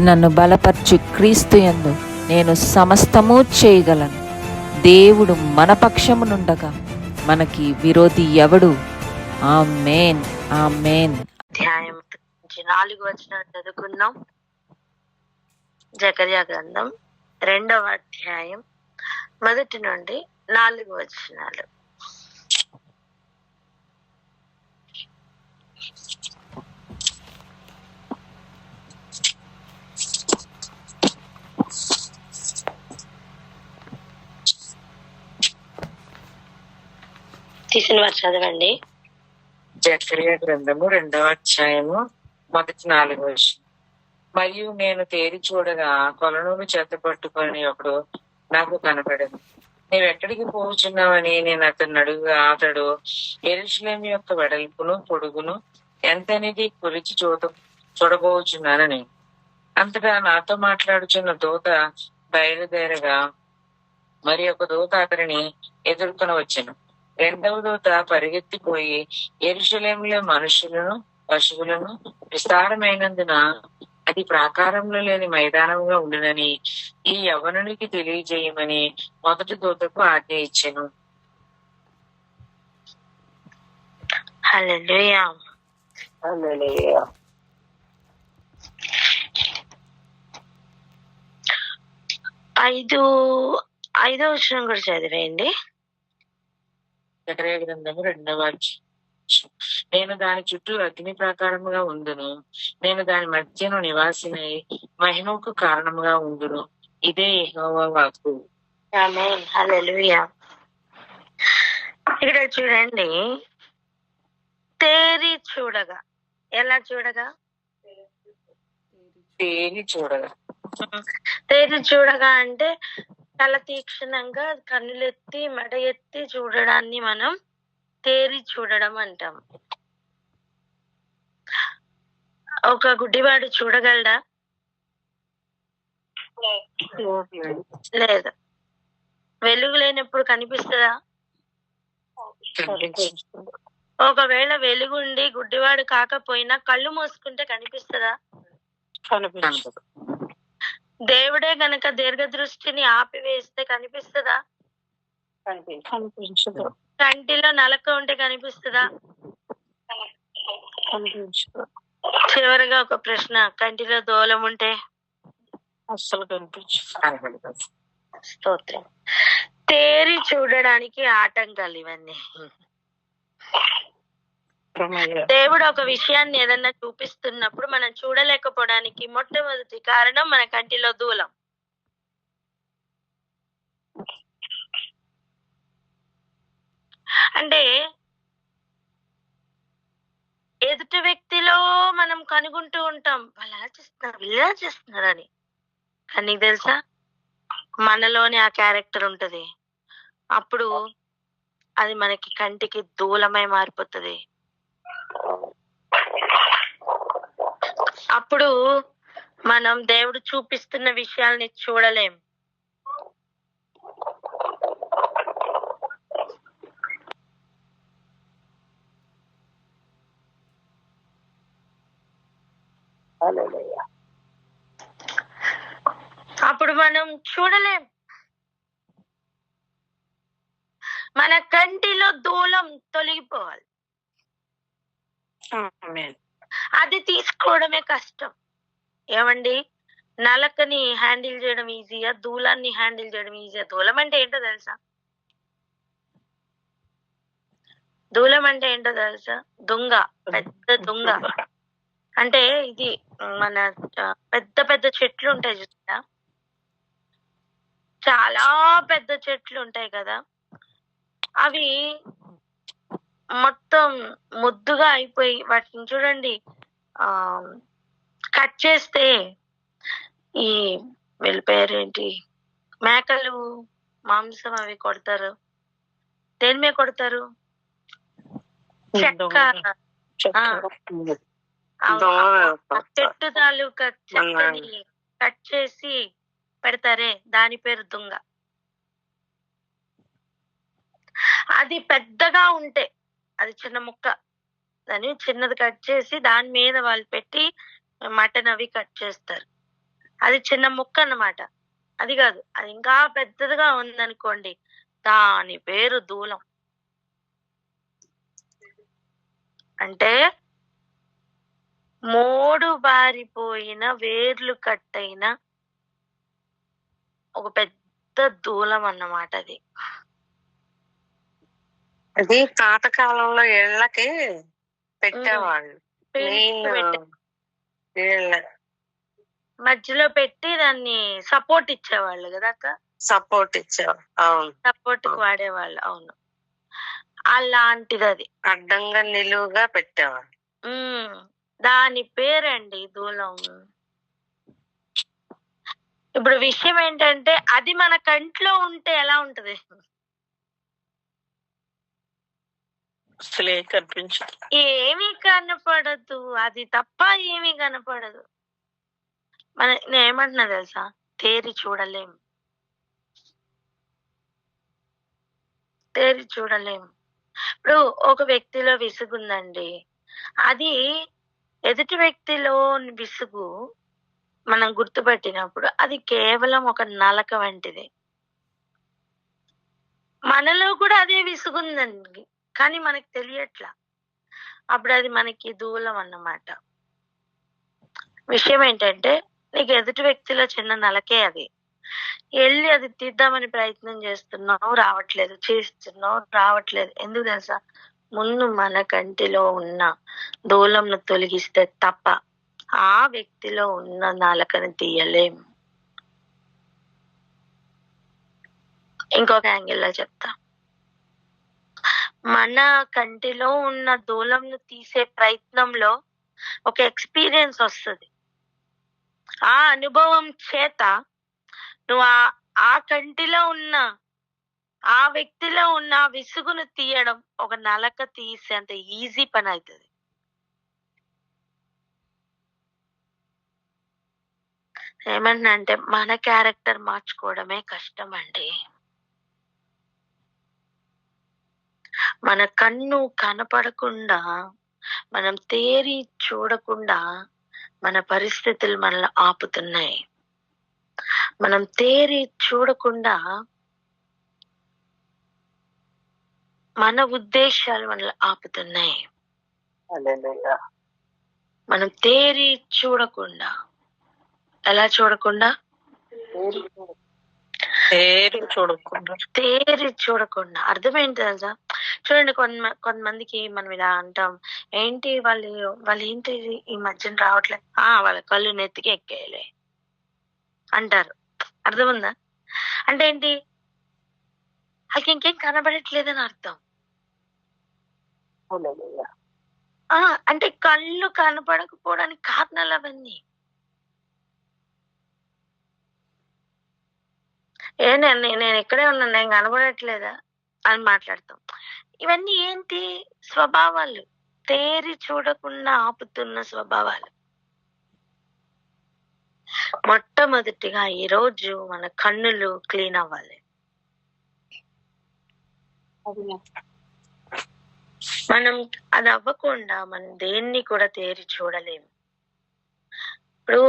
నన్ను బలపరచు క్రీస్తు యందు నేను సమస్తము చేయగలను. దేవుడు మన పక్షమునుండగా మనకి విరోధి ఎవడు? ఆమేన్, ఆమేన్. అధ్యాయం 4 వచనాలు చదువుకుందాం. జకర్యా గ్రంథం 2వ అధ్యాయం 1 నుండి 4 వచనాలు. తీసిన వారు చదవండి. జకర్యా గ్రంథము 2వ అధ్యాయము 1-4 వచనం. మరియు నేను తేరి చూడగా కొలనూలు చేత పట్టుకొని ఒకడు నాకు కనపడను. నీవెక్కడికి పోచున్నావని నేను అతన్ని అడుగుగా అతడు యెరూషలేము యొక్క వెడల్పును పొడుగును ఎంతనిది కొలిచి చూడబోచున్నానని. అంతటా నాతో మాట్లాడుచున్న దూత బయలుదేరగా మరి ఒక దూత అతనిని ఎదుర్కొని వచ్చెను. రెండవ దూత పరిగెత్తిపోయి యెరూషలేములో మనుషులను పశువులను విస్తారమైనందున అది ప్రాకారంలో లేని మైదానంగా ఉండునని ఈ యవ్వనునికి తెలియజేయమని మొదటి దూతకు ఆజ్ఞ ఇచ్చెను. హల్లెలూయా. హల్లెలూయా. ఐదో వచనం కూడా చదివేయండి. జకర్యా గ్రంథము 2వ అధ్యాయం. నేను దాని చుట్టూ అగ్ని ప్రాకారముగా ఉందును, నేను దాని మధ్యను నివాసినై మహిమకు కారణముగా ఉందును. ఇదే యెహోవా వాక్కు. ఆమేన్, హల్లెలూయా. ఇక్కడ చూడండి, తేరి చూడగా. ఎలా చూడగా? తేరి చూడగా. తేరి చూడగా అంటే తల తీక్షణంగా కన్నులెత్తి మెడ ఎత్తి చూడడాన్ని మనం తేరి చూడడం అంటాం. ఒక గుడ్డివాడు చూడగలడా? లేదు. వెలుగు లేనప్పుడు కనిపిస్తుందా? ఒకవేళ వెలుగుండి గుడ్డివాడు కాకపోయినా కళ్ళు మూసుకుంటే కనిపిస్తుందా? కనిపించదు. దేవుడే గనక దీర్ఘ దృష్టిని ఆపివేస్తే కనిపిస్తుందా? కనిపించదు. కంటిలో నలక ఉంటే కనిపిస్తుందా? కనిపించదు. చివరిగా ఒక ప్రశ్న, కంటిలో దూలం ఉంటే? అస్సలు కనిపించదు. స్తోత్రం. తేరి చూడడానికి ఆటంకాలు ఇవన్నీ. దేవుడు ఒక విషయాన్ని ఏదన్నా చూపిస్తున్నప్పుడు మనం చూడలేకపోవడానికి మొట్టమొదటి కారణం మన కంటిలో దూలం. అంటే ఎదుటి వ్యక్తిలో మనం కనుగొంటూ ఉంటాం, వాళ్ళు అలా చేస్తున్నారు, ఇలా చేస్తున్నారు అని. కానీ నీకు తెలుసా, మనలోని ఆ క్యారెక్టర్ ఉంటది. అప్పుడు అది మనకి కంటికి దూలమై మారిపోతుంది. అప్పుడు మనం దేవుడు చూపిస్తున్న విషయాల్ని చూడలేం. అప్పుడు మనం చూడలేం. మన కంటిలో దూలం తొలగిపోవాలి. అది తీసుకోవడమే కష్టం. ఏమండి, నలకని హ్యాండిల్ చేయడం ఈజీయా, దూలాన్ని హ్యాండిల్ చేయడం ఈజీయా? దూలం అంటే ఏంటో తెలుసా? దూలం అంటే ఏంటో తెలుసా? దొంగ, పెద్ద దొంగ. అంటే ఇది మన పెద్ద పెద్ద చెట్లు ఉంటాయి చూసా, చాలా పెద్ద చెట్లు ఉంటాయి కదా, అవి మొత్తం ముద్దుగా అయిపోయి వాటిని చూడండి కట్ చేస్తే ఈ వీళ్ళ పేరేంటి, మేకలు మాంసం అవి కొడతారు. దేని మీద కొడతారు? చెక్క. చెట్టు తాలూకా చెక్కని కట్ చేసి పెడతారే, దాని పేరు దుంగ. అది పెద్దగా ఉంటే అది చిన్న ముక్క, దాన్ని చిన్నది కట్ చేసి దాని మీద వాళ్ళు పెట్టి మటన్ అవి కట్ చేస్తారు. అది చిన్న ముక్క అన్నమాట. అది కాదు, అది ఇంకా పెద్దదిగా ఉందనుకోండి, దాని పేరు దూలం. అంటే మోడు బారిపోయిన వేర్లు కట్టయిన ఒక పెద్ద దూలం అన్నమాట అది. అది పాతకాలంలో ఇళ్ళకి పెట్టేవాళ్ళు. మధ్యలో పెట్టి దాన్ని సపోర్ట్ ఇచ్చేవాళ్ళు కదా అక్క. సపోర్ట్ ఇచ్చేవాళ్ళు. అవును, సపోర్ట్ కి వాడేవాళ్ళు. అవును, అలాంటిది అది. అడ్డంగా నిలువుగా పెట్టేవాళ్ళు. దాని పేరండి దూలం. ఇప్పుడు విషయం ఏంటంటే అది మన కంట్లో ఉంటే ఎలా ఉంటది? అసలు ఏం కనిపించదు, ఏమీ కనపడదు, అది తప్ప ఏమీ కనపడదు. నేను ఏమంటున్నా తెలుసా, తేరి చూడలేం, తేరి చూడలేం. ఇప్పుడు ఒక వ్యక్తిలో విసుగుందండి, అది ఎదుటి వ్యక్తిలో విసుగు మనం గుర్తుపట్టినప్పుడు అది కేవలం ఒక నలక వంటిది. మనలో కూడా అదే విసుగుందండి, కానీ మనకి తెలియట్లా. అప్పుడు అది మనకి దూలం అన్నమాట. విషయం ఏంటంటే నీకు ఎదుటి వ్యక్తిలో చిన్న నలకే అది. వెళ్ళి అది తీద్దామని ప్రయత్నం చేస్తున్నావు, రావట్లేదు, చేస్తున్నావు, రావట్లేదు. ఎందుకు తెలుసా? ముందు మన కంటిలో ఉన్న దూలంను తొలగిస్తే తప్ప ఆ వ్యక్తిలో ఉన్న నాలకని తీయలేం. ఇంకొక యాంగిల్లో చెప్తా. మన కంటిలో ఉన్న దూలంను తీసే ప్రయత్నంలో ఒక ఎక్స్పీరియన్స్ వస్తుంది. ఆ అనుభవం చేత నువ్వు ఆ కంటిలో ఉన్న ఆ వ్యక్తిలో ఉన్న విసుగును తీయడం ఒక నలక తీసేంత ఈజీ పని అవుతుంది. ఏమన్నా అంటే మన క్యారెక్టర్ మార్చుకోవడమే కష్టం అండి. మన కన్ను కనపడకుండా, మనం తేరి చూడకుండా మన పరిస్థితులు మనల్ని ఆపుతున్నాయి. మనం తేరి చూడకుండా మన ఉద్దేశాలు మనల్ని ఆపుతున్నాయి. మనం తేరి చూడకుండా, ఎలా చూడకుండా? తేరి చూడకుండా. అర్థమేంటి తెలుసా? చూడండి, కొంతమందికి మనం ఇలా అంటాం, ఏంటి వాళ్ళు ఏంటి ఈ మధ్యన రావట్లేదు, వాళ్ళ కళ్ళు నెత్తికి ఎక్కేయలే అంటారు. అర్థముందా? అంటే ఏంటి? వాళ్ళకి ఇంకేం కనబడట్లేదని అర్థం. అంటే కళ్ళు కనపడకపోవడానికి కారణాలు అవన్నీ. నేను ఇక్కడే ఉన్నాను, నేను కనబడట్లేదా అని మాట్లాడతాం. ఇవన్నీ ఏంటి? స్వభావాలు, తేరి చూడకుండా ఆపుతున్న స్వభావాలు. మొట్టమొదటిగా ఈరోజు మన కన్నులు క్లీన్ అవ్వాలి. మనం అది అవ్వకుండా మనం దేన్ని కూడా తేరి చూడలేము. ఇప్పుడు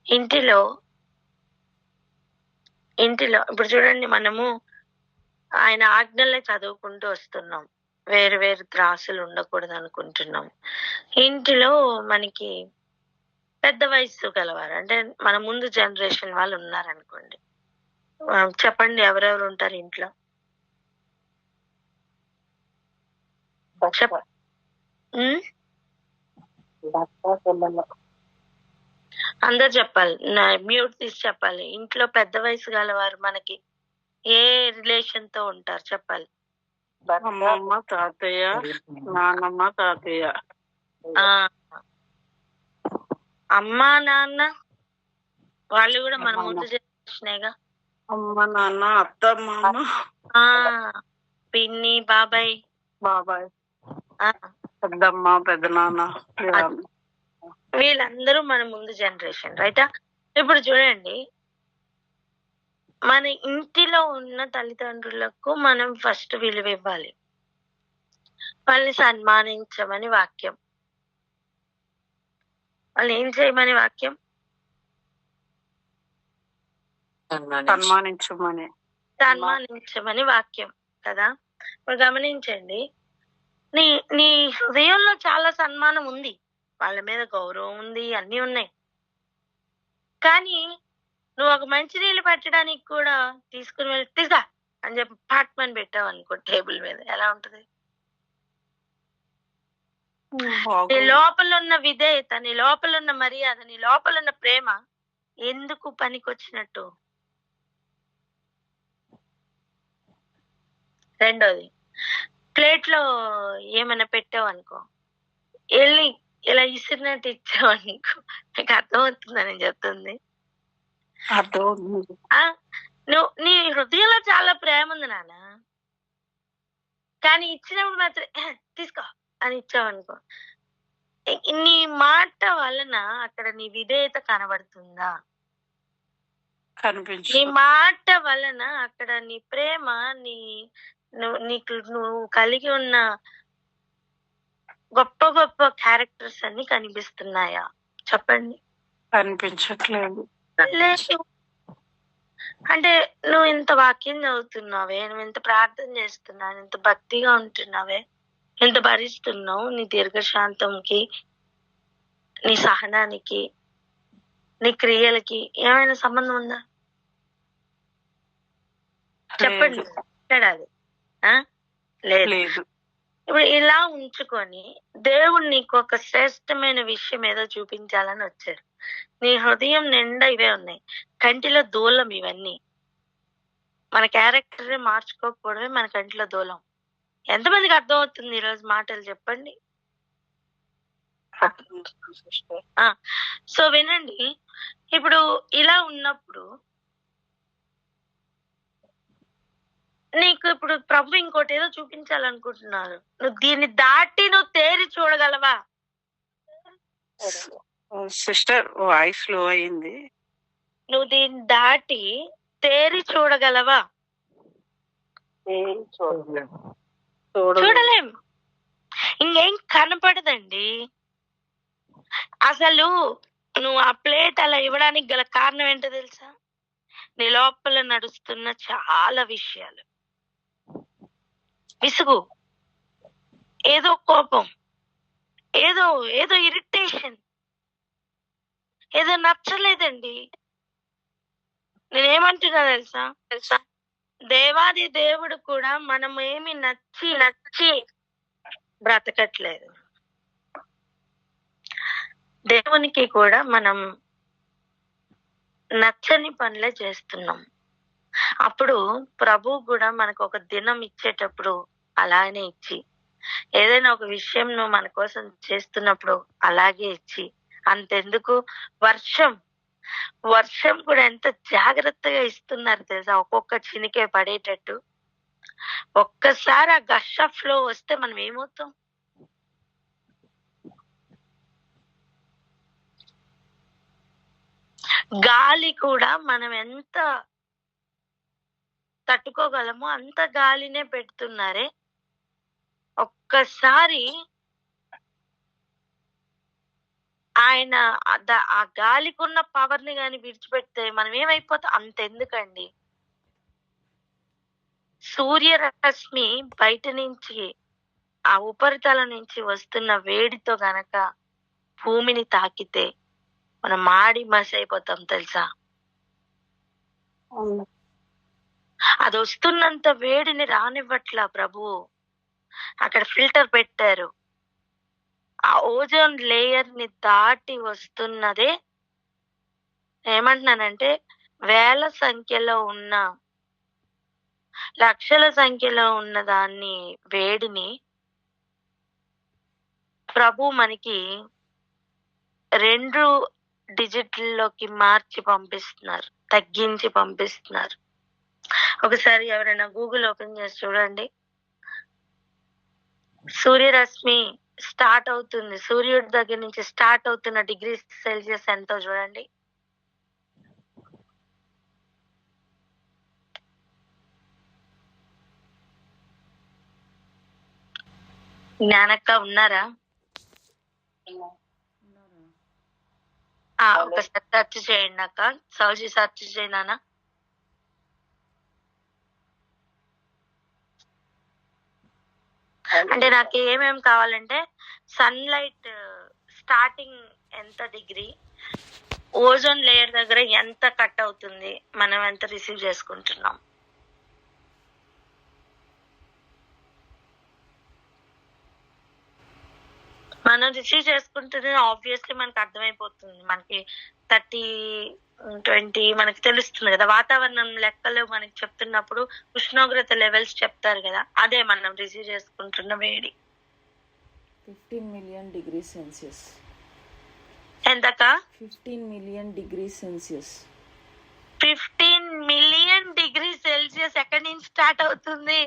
ఇంటిలో ఇప్పుడు చూడండి, మనము ఆయన ఆజ్ఞలే చదువుకుంటూ వస్తున్నాం. వేరు వేరు త్రాసులు ఉండకూడదు అనుకుంటున్నాం. ఇంటిలో మనకి పెద్ద వయసు గలవారు, అంటే మన ముందు జనరేషన్ వాళ్ళు ఉన్నారనుకోండి. చెప్పండి, ఎవరెవరు ఉంటారు ఇంట్లో? అందరు చెప్పాలి, మ్యూట్ తీసి చెప్పాలి. ఇంట్లో పెద్ద వయసు గలవారు మనకి ఏ రిలేషన్ తో ఉంటారు చెప్పాలి? అమ్మమ్మ, తాతయ్య, నాన్నమ్మ, తాతయ్య. అమ్మా నాన్న వాళ్ళు కూడా మన ముందు జనరేషనేగా. అమ్మ, నాన్న, అత్త, మామ, పిన్ని, బాబాయ్, పెద్దమ్మ, పెద్దనాన్న, వీళ్ళందరూ మన ముందు జనరేషన్, రైటా? ఇప్పుడు చూడండి, మన ఇంటిలో ఉన్న తల్లిదండ్రులకు మనం ఫస్ట్ విలువ ఇవ్వాలి. వాళ్ళని సన్మానించమని వాక్యం. వాళ్ళు ఏం చేయమని వాక్యం? సన్మానించమని సన్మానించమని వాక్యం కదా. ఇప్పుడు గమనించండి, నీ నీ హృదయంలో చాలా సన్మానం ఉంది, వాళ్ళ మీద గౌరవం ఉంది, అన్నీ ఉన్నాయి. కానీ నువ్వు ఒక మంచినీళ్ళు పెట్టడానికి కూడా తీసుకుని వెళ్ళి తీసా అని చెప్పి పాట్మని పెట్టావు అనుకో టేబుల్ మీద, ఎలా ఉంటది? నీ లోపల ఉన్న విధేయత, నీ లోపల ఉన్న మర్యాద, నీ లోపల ఉన్న ప్రేమ ఎందుకు పనికొచ్చినట్టు? రెండోది, ప్లేట్ లో ఏమైనా పెట్టావు అనుకో, వెళ్ళి ఇలా ఇసిరినట్టు ఇచ్చావు అనుకో, నీకు అర్థమవుతుందని నేను చెప్తుంది. నువ్వు నీ హృదయంలో చాలా ప్రేమ ఉంది నాన్న, కానీ ఇచ్చినప్పుడు మాత్రం తీసుకో అని ఇచ్చావు అనుకో, నీ మాట వలన అక్కడ నీ విధేయత కనబడుతుందా? నీ మాట వలన అక్కడ నీ ప్రేమ, నువ్వు కలిగి ఉన్న గొప్ప గొప్ప క్యారెక్టర్స్ అన్ని కనిపిస్తున్నాయా? చెప్పండి. కనిపించట్లేదు. లేదు అంటే నువ్వు ఇంత వాక్యం చదువుతున్నావే, నువ్వు ఇంత ప్రార్థన చేస్తున్నావు, ఇంత భక్తిగా ఉంటున్నావే, ఎంత భరిస్తున్నావు, నీ దీర్ఘశాంతంకి, నీ సహనానికి, నీ క్రియలకి ఏమైనా సంబంధం ఉందా? చెప్పండి. అది లేదు. ఇప్పుడు ఇలా ఉంచుకొని దేవుడు నీకు ఒక శ్రేష్టమైన విషయం ఏదో చూపించాలని వచ్చాడు. నీ హృదయం నిండా ఇవే ఉన్నాయి, కంటిలో దూలం ఇవన్నీ. మన క్యారెక్టర్ మార్చుకోకపోవడమే మన కంటిలో దూలం. ఎంతమందికి అర్థం అవుతుంది ఈరోజు మాటలు? చెప్పండి. సో వినండి, ఇప్పుడు ఇలా ఉన్నప్పుడు నీకు ఇప్పుడు ప్రభు ఇంకోటి ఏదో చూపించాలనుకుంటున్నారు. నువ్వు దీన్ని దాటి నువ్వు తేరి చూడగలవా? సిస్టర్ వాయిస్ లో అయింది. నువ్వు దీన్ని దాటి తేరి చూడగలవా? చూడలేం. ఇంకేం కనపడదండి. అసలు నువ్వు ఆ ప్లేట్ అలా ఇవ్వడానికి గల కారణం ఏంటో తెలుసా? నీ లోపల నడుస్తున్న చాలా విషయాలు, విసుగు, ఏదో కోపం, ఏదో ఏదో ఇరిటేషన్, ఏదో నచ్చలేదండి. నేనేమంటున్నా తెలుసా, దేవాది దేవుడు కూడా మనం ఏమి నచ్చి బ్రతకట్లేదు. దేవునికి కూడా మనం నచ్చని పనులే చేస్తున్నాం. అప్పుడు ప్రభు కూడా మనకు ఒక దినం ఇచ్చేటప్పుడు అలానే ఇచ్చి, ఏదైనా ఒక విషయం నువ్వు మన కోసం చేస్తున్నప్పుడు అలాగే ఇచ్చి, అంతెందుకు వర్షం కూడా ఎంత జాగ్రత్తగా ఇస్తున్నారు తెలుసా, ఒక్కొక్క చినికే పడేటట్టు. ఒక్కసారి ఆ గష్ ఫ్లో వస్తే మనం ఏమవుతాం? గాలి కూడా మనం ఎంత తట్టుకోగలమో అంత గాలినే పెడుతున్నారే. ఒక్కసారి ఆయన ఆ గాలికున్న పవర్ ని గాని విడిచిపెడితే మనం ఏమైపోతాం? అంతెందుకండి, సూర్యరశ్మి బయట నుంచి ఆ ఉపరితలం నుంచి వస్తున్న వేడితో గనక భూమిని తాకితే మనం మాడి మసి అయిపోతాం తెలుసా. అది వస్తున్నంత వేడిని రానివ్వట్లా ప్రభు. అక్కడ ఫిల్టర్ పెట్టారు. ఆ ఓజోన్ లేయర్ ని దాటి వస్తున్నదే, ఏమంటున్నానంటే వేల సంఖ్యలో ఉన్న, లక్షల సంఖ్యలో ఉన్న దాన్ని, వేడిని ప్రభు మనకి 2 డిజిట్లలోకి మార్చి పంపిస్తున్నారు, తగ్గించి పంపిస్తున్నారు. ఒకసారి ఎవరైనా గూగుల్ ఓపెన్ చేసి చూడండి. సూర్యరశ్మి స్టార్ట్ అవుతుంది, సూర్యుడి దగ్గర నుంచి స్టార్ట్ అవుతున్న డిగ్రీ సెల్సియస్ ఎంతో చూడండి. జ్ఞానక్క ఉన్నారా? ఒకసారి సెర్చ్ చేయండి అక్క. సౌజీ సెర్చ్ చేయనా? అంటే నాకు ఏమేమి కావాలంటే సన్లైట్ స్టార్టింగ్ ఎంత డిగ్రీ, ఓజోన్ లేయర్ దగ్గర ఎంత కట్ అవుతుంది, మనం ఎంత రిసీవ్ చేసుకుంటున్నాం. మనం రిసీవ్ చేసుకుంటుంది ఆబ్వియస్లీ మనకు అర్థమైపోతుంది. మనకి 30-20 మనకి తెలుస్తుంది కదా, వాతావరణం లెక్కలు మనకి చెప్తున్నప్పుడు ఉష్ణోగ్రత లెవెల్స్ చెప్తారు కదా, అదే మనం రిసీవ్ చేసుకుంటున్న వేడి. 15 million degrees Celsius. ఎంతక? 15 million degrees Celsius. 15 million degree Celsius ఎక్కడి నుంచి స్టార్ట్ అవుతుంది?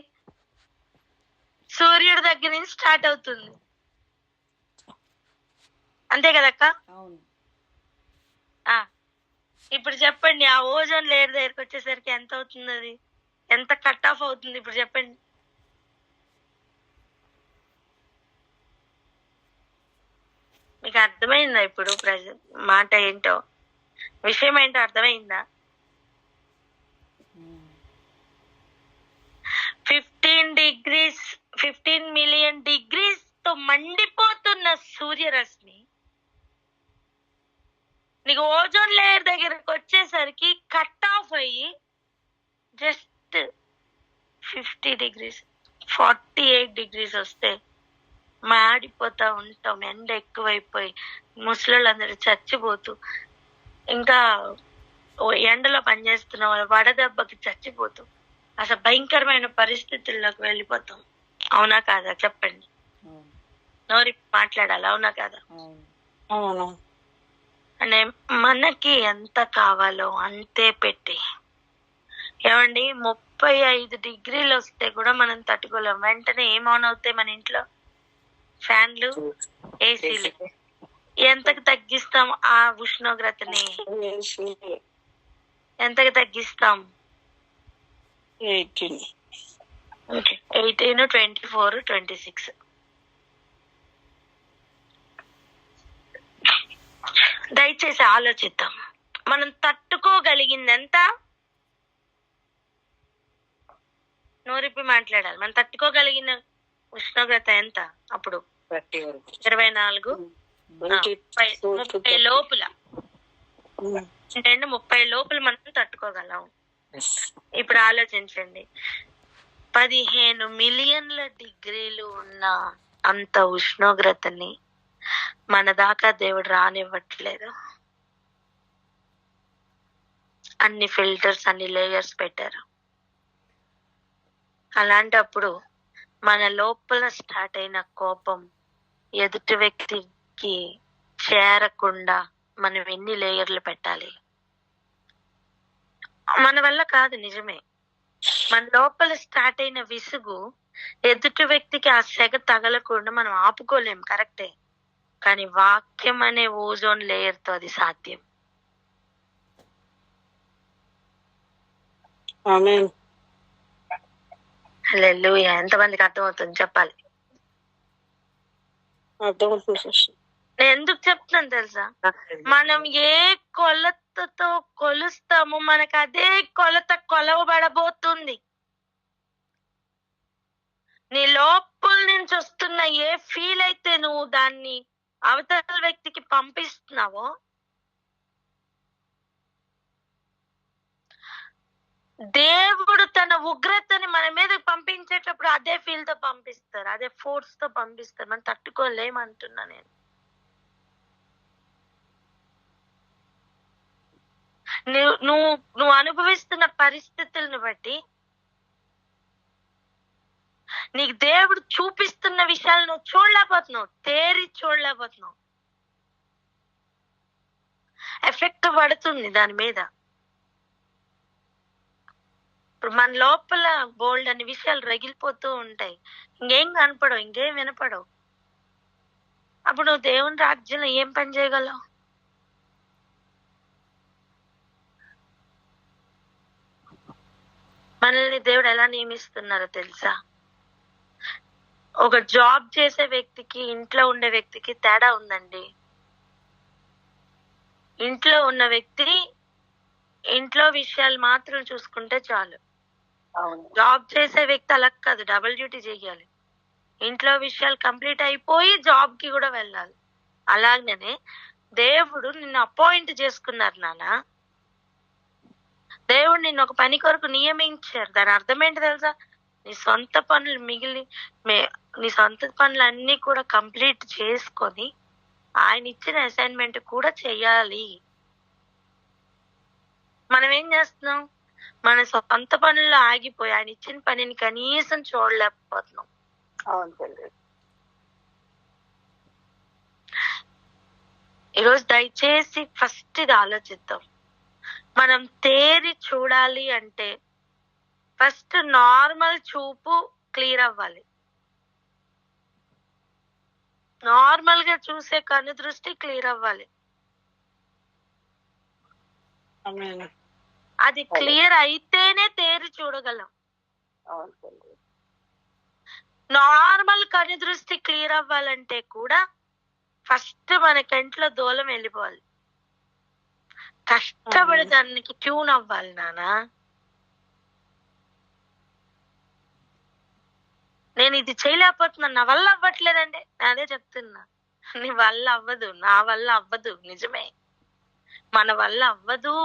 సూర్యుడి దగ్గర నుంచి స్టార్ట్ అవుతుంది, అంతే కదక్క? అవును. ఇప్పుడు చెప్పండి, ఆ ఓజోన్ లేయర్ దగ్గరికి వచ్చేసరికి ఎంత అవుతుంది, అది ఎంత కట్ ఆఫ్ అవుతుంది ఇప్పుడు చెప్పండి. మీకు అర్థమైందా ఇప్పుడు మాట ఏంటో, విషయం ఏంటో అర్థమైందా? 15 మిలియన్ డిగ్రీస్ తో మండిపోతున్న సూర్యరశ్మి నీకు ఓజోన్ లేయర్ దగ్గరకు వచ్చేసరికి కట్ ఆఫ్ అయ్యి జస్ట్ 50 డిగ్రీస్ 48 డిగ్రీస్ వస్తే మాడిపోతా ఉంటాం. ఎండ ఎక్కువైపోయి ముసలోళ్ళందరూ చచ్చిపోతూ, ఇంకా ఎండలో పనిచేస్తున్న వాళ్ళు వడదెబ్బకి చచ్చిపోతూ అసలు భయంకరమైన పరిస్థితుల్లోకి వెళ్ళిపోతాం. అవునా కాదా చెప్పండి? నోరి మాట్లాడాలి, అవునా కాదా? అవును. అంటే మనకి ఎంత కావాలో అంతే పెట్టి, ఏమండి 35 డిగ్రీలు వస్తే కూడా మనం తట్టుకోలేం. వెంటనే ఏం ఆన్ అవుతాయి మన ఇంట్లో? ఫ్యాన్లు, ఏసీలు. ఎంతకు తగ్గిస్తాం ఆ ఉష్ణోగ్రతని? ఎంతకు తగ్గిస్తాం? 18, 24, 26. దయచేసి ఆలోచిద్దాం. మనం తట్టుకోగలిగింది ఎంత? నోరిప్పి మాట్లాడాలి. మనం తట్టుకోగలిగిన ఉష్ణోగ్రత ఎంత అప్పుడు? 24, 30 లోపల. 30 లోపల మనం తట్టుకోగలం. ఇప్పుడు ఆలోచించండి, 15 మిలియన్ల డిగ్రీలు ఉన్న అంత ఉష్ణోగ్రతని మన దాకా దేవుడు రానివ్వట్లేదు. అన్ని ఫిల్టర్స్, అన్ని లేయర్స్ పెట్టారు. అలాంటప్పుడు మన లోపల స్టార్ట్ అయిన కోపం ఎదుటి వ్యక్తికి చేరకుండా మనం ఎన్ని లేయర్లు పెట్టాలి? మన వల్ల కాదు, నిజమే. మన లోపల స్టార్ట్ అయిన విసుగు ఎదుటి వ్యక్తికి ఆ సెగ తగలకుండా మనం ఆపుకోలేం, కరెక్టే. కానీ వాక్యం అనే ఓజోన్ లేయర్ తో అది సాధ్యం. హల్లెలూయా. ఎంతమందికి అర్థమవుతుంది చెప్పాలి? నేను ఎందుకు చెప్తున్నాను తెలుసా? మనం ఏ కొలతతో కొలుస్తామో మనకు అదే కొలత కొలవబడబోతుంది. నీ లోపల నుంచి వస్తున్న ఏ ఫీల్ అయితే నువ్వు దాన్ని అవతల వ్యక్తికి పంపిస్తున్నావో, దేవుడు తన ఉగ్రతని మన మీద పంపించేటప్పుడు అదే ఫీల్ తో పంపిస్తారు, అదే ఫోర్స్ తో పంపిస్తారు. మనం తట్టుకోలేమంటున్నా నేను. నువ్వు అనుభవిస్తున్న పరిస్థితులను బట్టి నీకు దేవుడు చూపిస్తున్న విషయాలు నువ్వు చూడలేకపోతున్నావు, తేరి చూడలేకపోతున్నావు. ఎఫెక్ట్ పడుతుంది దాని మీద. ఇప్పుడు మన లోపల బోల్డ్ అనే విషయాలు రగిలిపోతూ ఉంటాయి, ఇంకేం కనపడవు, ఇంకేం వినపడవు. అప్పుడు నువ్వు దేవుని రాజ్యంలో ఏం పని చేయగలవు? మనల్ని దేవుడు ఎలా నియమిస్తున్నారో తెలుసా? ఒక జాబ్ చేసే వ్యక్తికి, ఇంట్లో ఉండే వ్యక్తికి తేడా ఉందండి. ఇంట్లో ఉన్న వ్యక్తి ఇంట్లో విషయాలు మాత్రం చూసుకుంటే చాలు. జాబ్ చేసే వ్యక్తి అలా కాదు, డబుల్ డ్యూటీ చేయాలి. ఇంట్లో విషయాలు కంప్లీట్ అయిపోయి జాబ్ కి కూడా వెళ్ళాలి. అలాగనే దేవుడు నిన్ను అపాయింట్ చేసుకున్నారు నాన్న. దేవుడు నిన్ను ఒక పని కొరకు నియమించారు. దాని అర్థం ఏంటి తెలుసా? నీ సొంత పనులు నీ సొంత పనులు అన్ని కూడా కంప్లీట్ చేసుకొని ఆయన ఇచ్చిన అసైన్మెంట్ కూడా చెయ్యాలి. మనం ఏం చేస్తున్నాం? మన సొంత పనుల్లో ఆగిపోయి ఆయన ఇచ్చిన పనిని కనీసం చూడలేకపోతున్నాం. అవును తల్లి. ఈరోజు దయచేసి ఫస్ట్ ఇది ఆలోచిద్దాం. మనం తేరి చూడాలి అంటే ఫస్ట్ నార్మల్ చూపు క్లియర్ అవ్వాలి. నార్మల్ గా చూసే కను దృష్టి క్లియర్ అవ్వాలి. ఆమేన్. అది క్లియర్ అయితేనే తేరి చూడగలం. అవును తల్లి. నార్మల్ కను దృష్టి క్లియర్ అవ్వాలంటే కూడా ఫస్ట్ మన కంట్లో దూలం వెళ్ళిపోవాలి. కష్టపడి దానికి ట్యూన్ అవ్వాలి నాన్న. నేను ఇది చేయలేకపోతున్నాను, నా వల్ల అవ్వట్లేదండి. అదే చెప్తున్నా, నీ వల్ల అవ్వదు, నా వల్ల అవ్వదు. నిజమే, మన వల్ల అవ్వదు.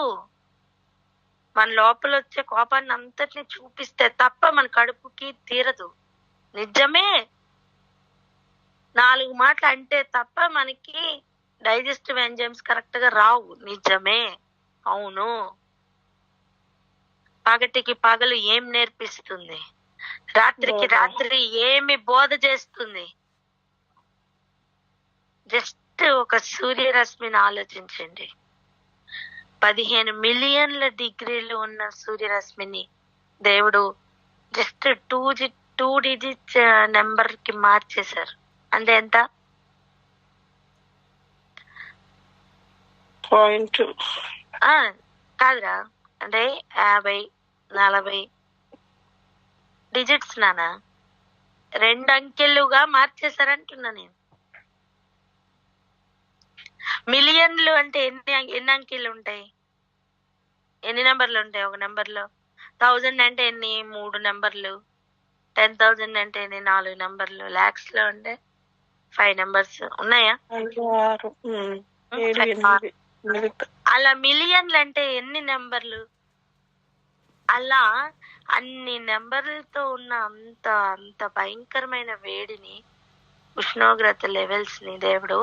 మన లోపల వచ్చే కోపాన్ని అంతటిని చూపిస్తే తప్ప మన కడుపుకి తీరదు. నిజమే, 4 మాటలు అంటే తప్ప మనకి డైజెస్టివ్ ఎంజైమ్స్ కరెక్ట్ గా రావు. నిజమే, అవును. పగటికి పగలు ఏం నేర్పిస్తుంది, రాత్రికి రాత్రి ఏమి బోధ చేస్తుంది? జస్ట్ ఒక సూర్యరశ్మిని ఆలోచించండి. 15 మిలియన్ల డిగ్రీలు ఉన్న సూర్యరశ్మిని దేవుడు జస్ట్ 2 డిజిట్స్ నెంబర్ కి మార్చేశారు. అంటే ఎంత? పాయింట్ కాదురా, అంటే 50, 40 డిజిట్స్ నానా, 2 అంకెలుగా మార్చేశారంటున్నా నేను. మిలియన్లు అంటే ఎన్ని అంకెలు ఉంటాయి? ఎన్ని నెంబర్లు ఉంటాయి ఒక నెంబర్లో? 1000 అంటే ఎన్ని? 3 నెంబర్లు. 10,000 అంటే ఎన్ని? 4 నెంబర్లు. లాక్స్ లో అంటే 5 నెంబర్స్ ఉన్నాయా? 6, 7, 8. అలా మిలియన్లు అంటే ఎన్ని నెంబర్లు? అలా అన్ని నెంబర్లతో ఉన్న అంత భయంకరమైన వేడిని, ఉష్ణోగ్రత లెవెల్స్ ని దేవుడు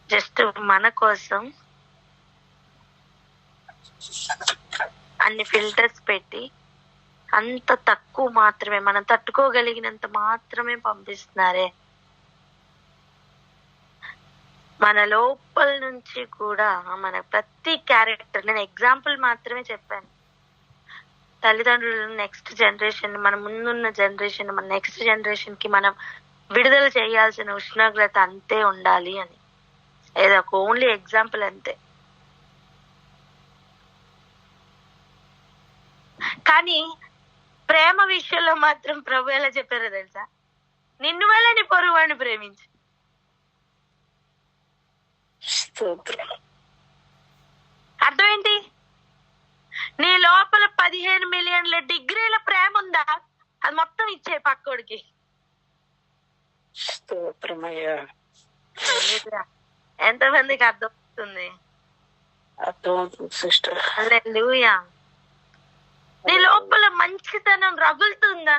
జస్ట్ మన కోసం అన్ని ఫిల్టర్స్ పెట్టి అంత తక్కువ మాత్రమే, మనం తట్టుకోగలిగినంత మాత్రమే పంపిస్తున్నారే. మన లోపల నుంచి కూడా మన ప్రతి క్యారెక్టర్, నేను ఎగ్జాంపుల్ మాత్రమే చెప్పాను. తల్లిదండ్రులు నెక్స్ట్ జనరేషన్, మన ముందున్న జనరేషన్, మన నెక్స్ట్ జనరేషన్ కి మనం విడుదల చేయాల్సిన ఉష్ణోగ్రత అంతే ఉండాలి అని. ఏదో ఒక ఓన్లీ ఎగ్జాంపుల్ అంతే. కానీ ప్రేమ విషయంలో మాత్రం ప్రభు ఎలా చెప్పారో తెలుసా? నిన్ను వల్ల నీ పొరుగు వాడిని ప్రేమించు. అర్థం ఏంటి? నీ లోపల 15 మిలియన్ల డిగ్రీల ప్రేమ ఉందా? అది మొత్తం ఇచ్చే పక్కోడికి. ఎంతమందికి అర్థమవుతుంది? సిస్టర్. హల్లెలూయా. నీ లోపల మంచితనం రగులుతుందా?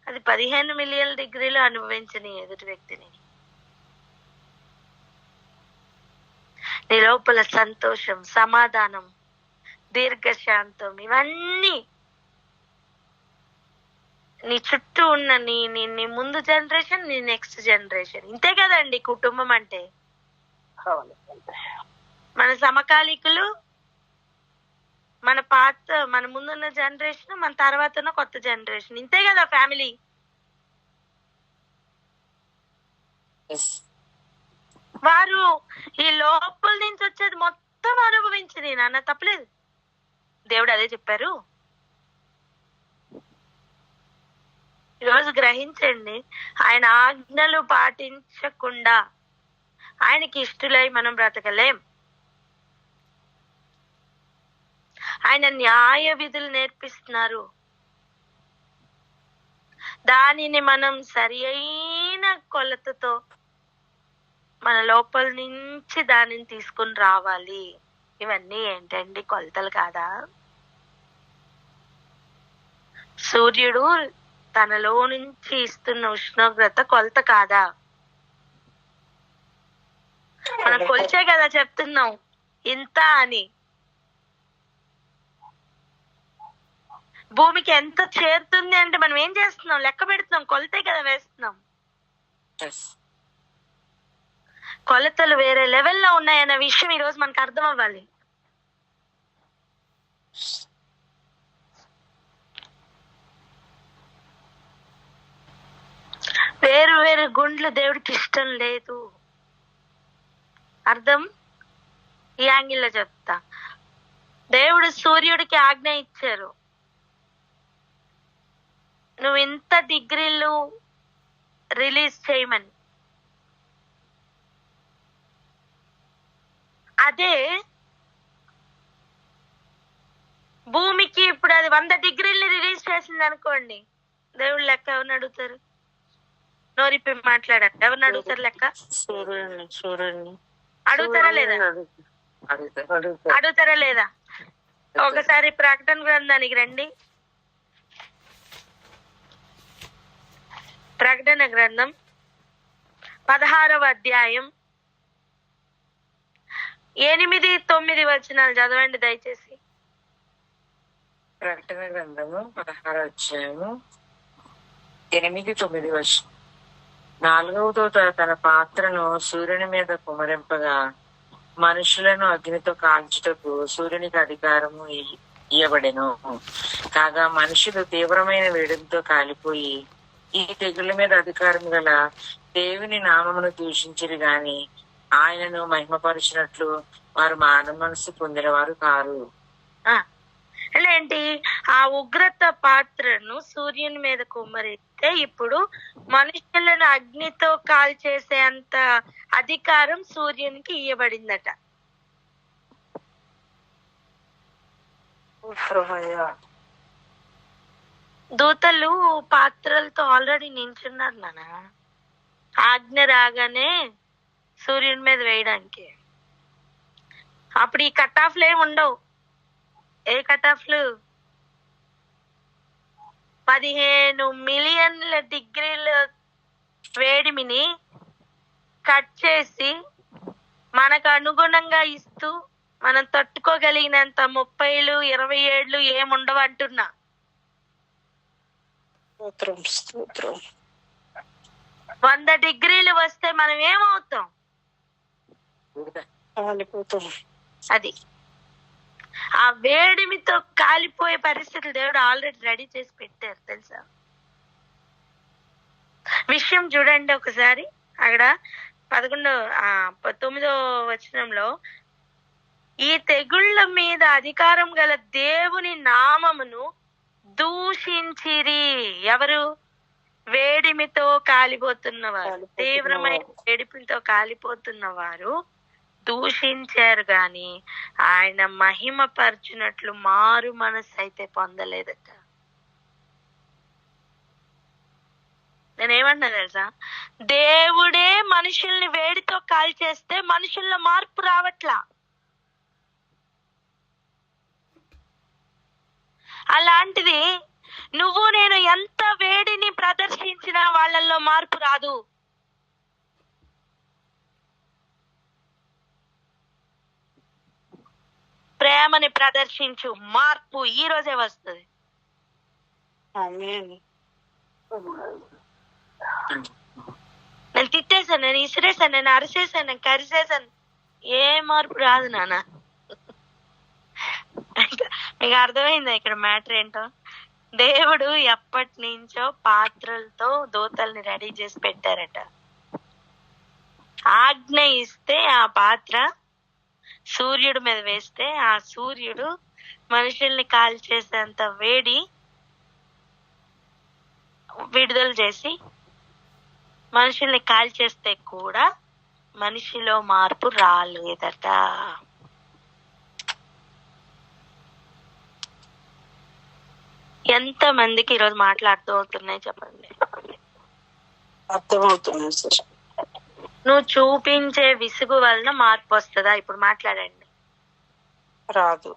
అది 15 మిలియన్ డిగ్రీలు అనుభవించని ఎదుటి వ్యక్తిని. నీ లోపల సంతోషం, సమాధానం, దీర్ఘశాంతం, ఇవన్నీ నీ చుట్టూ ఉన్న నీ ముందు జనరేషన్, నీ నెక్స్ట్ జనరేషన్. ఇంతే కదండి కుటుంబం అంటే. మన సమకాలీకులు, మన ముందున్న జనరేషన్, మన తర్వాత ఉన్న కొత్త జనరేషన్. ఇంతే కదా ఫ్యామిలీ. వారు ఈ లోపల నుంచి వచ్చేది మొత్తం అనుభవించింది నాన్న, తప్పలేదు. దేవుడు అదే చెప్పారు. ఈరోజు గ్రహించండి, ఆయన ఆజ్ఞలు పాటించకుండా ఆయనకి ఇష్టలై మనం బ్రతకలేం. ఆయన న్యాయ విధులు నేర్పిస్తున్నారు. దానిని మనం సరి అయిన కొలతతో మన లోపల నుంచి దానిని తీసుకుని రావాలి. ఇవన్నీ ఏంటండి, కొలతలు కాదా? సూర్యుడు తనలో నుంచి ఇస్తున్న ఉష్ణోగ్రత కొలత కాదా? మనం కొలిచే కదా చెప్తున్నాం ఇంత అని. భూమికి ఎంత చేరుతుంది అంటే మనం ఏం చేస్తున్నాం? లెక్క పెడుతున్నాం, కొలతే కదా వేస్తున్నాం. కొలతలు వేరే లెవెల్లో ఉన్నాయన్న విషయం ఈ రోజు మనకు అర్థం అవ్వాలి. వేరు వేరు గుండ్లు దేవుడికి ఇష్టం లేదు. అర్థం ఈ యాంగిల్లో చెప్తా. దేవుడు సూర్యుడికి ఆజ్ఞ ఇచ్చారు, నువ్వు ఇంత డిగ్రీలు రిలీజ్ చేయమని. అదే భూమికి ఇప్పుడు అది 100 డిగ్రీలు రిలీజ్ చేసింది అనుకోండి, దేవుడు లెక్క ఎవరిని అడుగుతారు? నోరిప్పి మాట్లాడారు, ఎవరిని అడుగుతారు లెక్క? సూర్యుడిని అడుగుతారా లేదా? అడుగుతారా లేదా? ఒకసారి ప్రకటన గ్రంథానికి రండి. ప్రకటన గ్రంథం 16వ అధ్యాయం 8-9 వచనాలు చదవండి దయచేసి. ప్రకటన గ్రంథము 16వ అధ్యాయము 8-9 వచనం. 4వ దూత తన పాత్రను సూర్యుని మీద కుమరింపగా మనుషులను అగ్నితో కాల్చుటకు సూర్యునికి అధికారము ఇయ్యబడెను. కాగా మనుషులు తీవ్రమైన వేడితో కాలిపోయి ఈ తెగుళ్ళ మీద అధికారం గల దేవుని నామమును దూషించిరి గాని ఆయనను మహిమపరిచినట్లు వారు మానవ మనసు పొందిన వారు కారు. ఏంటి? ఆ ఉగ్రత పాత్రను సూర్యుని మీద కుమ్మరిస్తే ఇప్పుడు మనుషులను అగ్నితో కాల్చేసే అంత అధికారం సూర్యునికి ఇయ్యబడిందట. దూతలు పాత్రలతో ఆల్రెడీ నించున్నారు నాన్న, ఆజ్ఞ రాగానే సూర్యుని మీద వేయడానికి. అప్పుడు ఈ కట్ ఆఫ్లు ఏమి ఉండవు. ఏ కట్ ఆఫ్లు? 15 మిలియన్ల డిగ్రీల వేడిమిని కట్ చేసి మనకు అనుగుణంగా ఇస్తూ మనం తట్టుకోగలిగినంత 30, 27 ఏముండవు అంటున్నా. 100 డిగ్రీలు వస్తే మనం ఏమవుతాం? అది ఆ వేడిమితో కాలిపోయే పరిస్థితులు దేవుడు ఆల్రెడీ రెడీ చేసి పెట్టారు తెలుసా. విషయం చూడండి ఒకసారి. అక్కడ 9వ వచనంలో ఈ తెగుళ్ళ మీద అధికారం గల దేవుని నామమును దూషించిరి. ఎవరు? వేడిమితో కాలిపోతున్నవారు, తీవ్రమైన వేడిమితో కాలిపోతున్నవారు దూషించారు గాని ఆయన మహిమ పరచునట్లు మారు మనసు అయితే పొందలేదట. నేనేమన్నా తెలుసా, దేవుడే మనుషుల్ని వేడితో కాల్చేస్తే మనుషుల్లో మార్పు రావట్లా. అలాంటిది నువ్వు నేను ఎంత వేడిని ప్రదర్శించినా వాళ్ళల్లో మార్పు రాదు. ప్రేమని ప్రదర్శించు, మార్పు ఈ రోజే వస్తుంది. నేను తిట్టేశాను, నేను ఇసిరేసాను, నేను అరిసేసాను, నేను కరిసేసాను, ఏ మార్పు రాదు నాన్న. మీకు అర్థమైందా ఇక్కడ మ్యాటర్ ఏంటో? దేవుడు ఎప్పటి నుంచో పాత్రలతో దూతల్ని రెడీ చేసి పెట్టారట. ఆజ్ఞ ఇస్తే ఆ పాత్ర సూర్యుడి మీద వేస్తే ఆ సూర్యుడు మనుషుల్ని కాల్చేసేంత వేడి విడుదల చేసి మనుషుల్ని కాల్చేస్తే కూడా మనిషిలో మార్పు రాలేదట. ఎంత మందికి ఈరోజు మాట్లాడుతూ అవుతున్నాయి చెప్పండి? అర్థమవుతుంది సార్. నువ్వు చూపించే విసుగు వలన మార్పు వస్తుందా? ఇప్పుడు మాట్లాడండి. రాదు.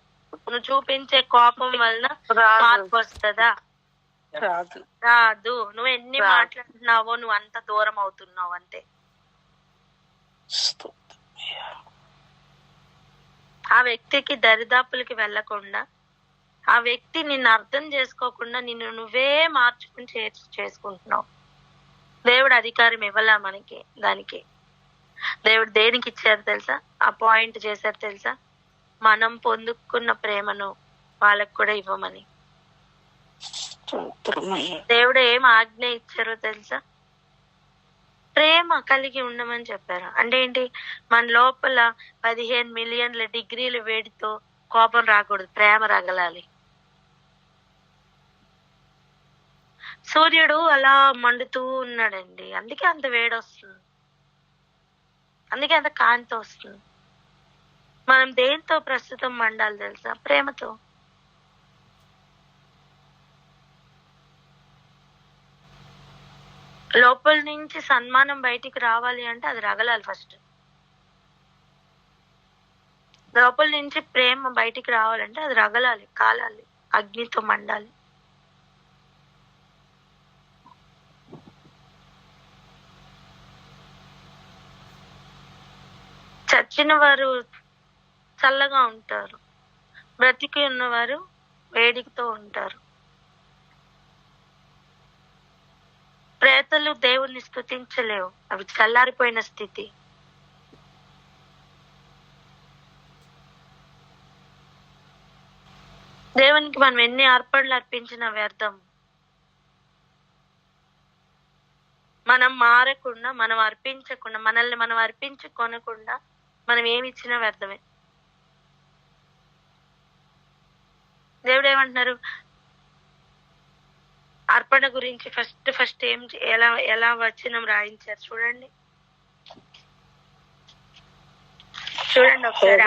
నువ్వు చూపించే కోపం వలన మార్పు వస్తుందా? రాదు. రాదు. నువ్వు ఎన్ని మాట్లాడుతున్నావో నువ్వు అంత దూరం అవుతున్నావు అంతే. ఆ వ్యక్తికి దరిదాపులకి వెళ్లకుండా, ఆ వ్యక్తి నిన్ను అర్థం చేసుకోకుండా నిన్ను నువ్వే మార్చుకుని చేసుకుంటున్నావు. దేవుడు అధికారం ఇవ్వలా మనకి. దానికి దేవుడు దేనికి ఇచ్చారు తెలుసా? ఆ పాయింట్ చేశారు తెలుసా? మనం పొందుకున్న ప్రేమను వాళ్ళకు కూడా ఇవ్వమని. దేవుడు ఏం ఆజ్ఞ ఇచ్చారో తెలుసా? ప్రేమ కలిగి ఉండమని చెప్పారు. అంటే ఏంటి? మన లోపల 15 మిలియన్ల డిగ్రీల వేడితో కోపం రాకూడదు, ప్రేమ రగలాలి. సూర్యుడు అలా మండుతూ ఉన్నాడండి, అందుకే అంత వేడి వస్తుంది, అందుకే అంత కాంతి వస్తుంది. మనం దేంతో ప్రస్తుతం మండాలి తెలుసా? ప్రేమతో. లోపల నుంచి సన్మానం బయటికి రావాలి అంటే అది రగలాలి ఫస్ట్. లోపల నుంచి ప్రేమ బయటికి రావాలంటే అది రగలాలి, కాలాలి, అగ్నితో మండాలి. చచ్చిన వారు చల్లగా ఉంటారు, బ్రతికి ఉన్నవారు వేడికతో ఉంటారు. ప్రేతలు దేవుణ్ణి స్తుతించలేవు, అవి చల్లారిపోయిన స్థితి. దేవునికి మనం ఎన్ని అర్పణలు అర్పించిన వ్యర్థం. మనం మారకుండా, మనం అర్పించకుండా, మనల్ని మనం అర్పించుకొనకుండా మనం ఏమి ఇచ్చినా వ్యర్థమే. దేవుడు ఏమంటున్నారు? అర్పణ గురించి ఫస్ట్ ఏం ఎలా వచనం రాయించారు చూడండి. ఒకసారి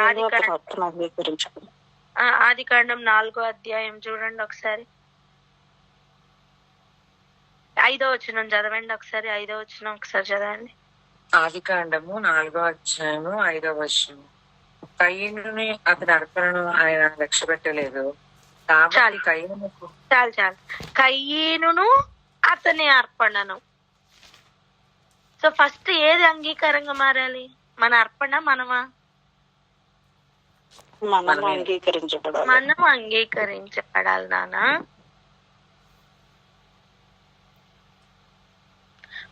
ఆదికాండం 4వ అధ్యాయం చూడండి ఒకసారి. 5వ వచనం చదవండి ఒకసారి. 5వ వచనం ఒకసారి చదవండి. ఆదికాండము 4వ అధ్యాయము 5వ వచనం. కయీనుని అతని అర్పణను ఆయన లక్ష్య పెట్టలేదు. చాలు కయీనును అతని అర్పణను. సో ఫస్ట్ ఏది అంగీకారంగా మారాలి? మన అర్పణ మనమా? మనం అంగీకరించబడాలి నాన్న.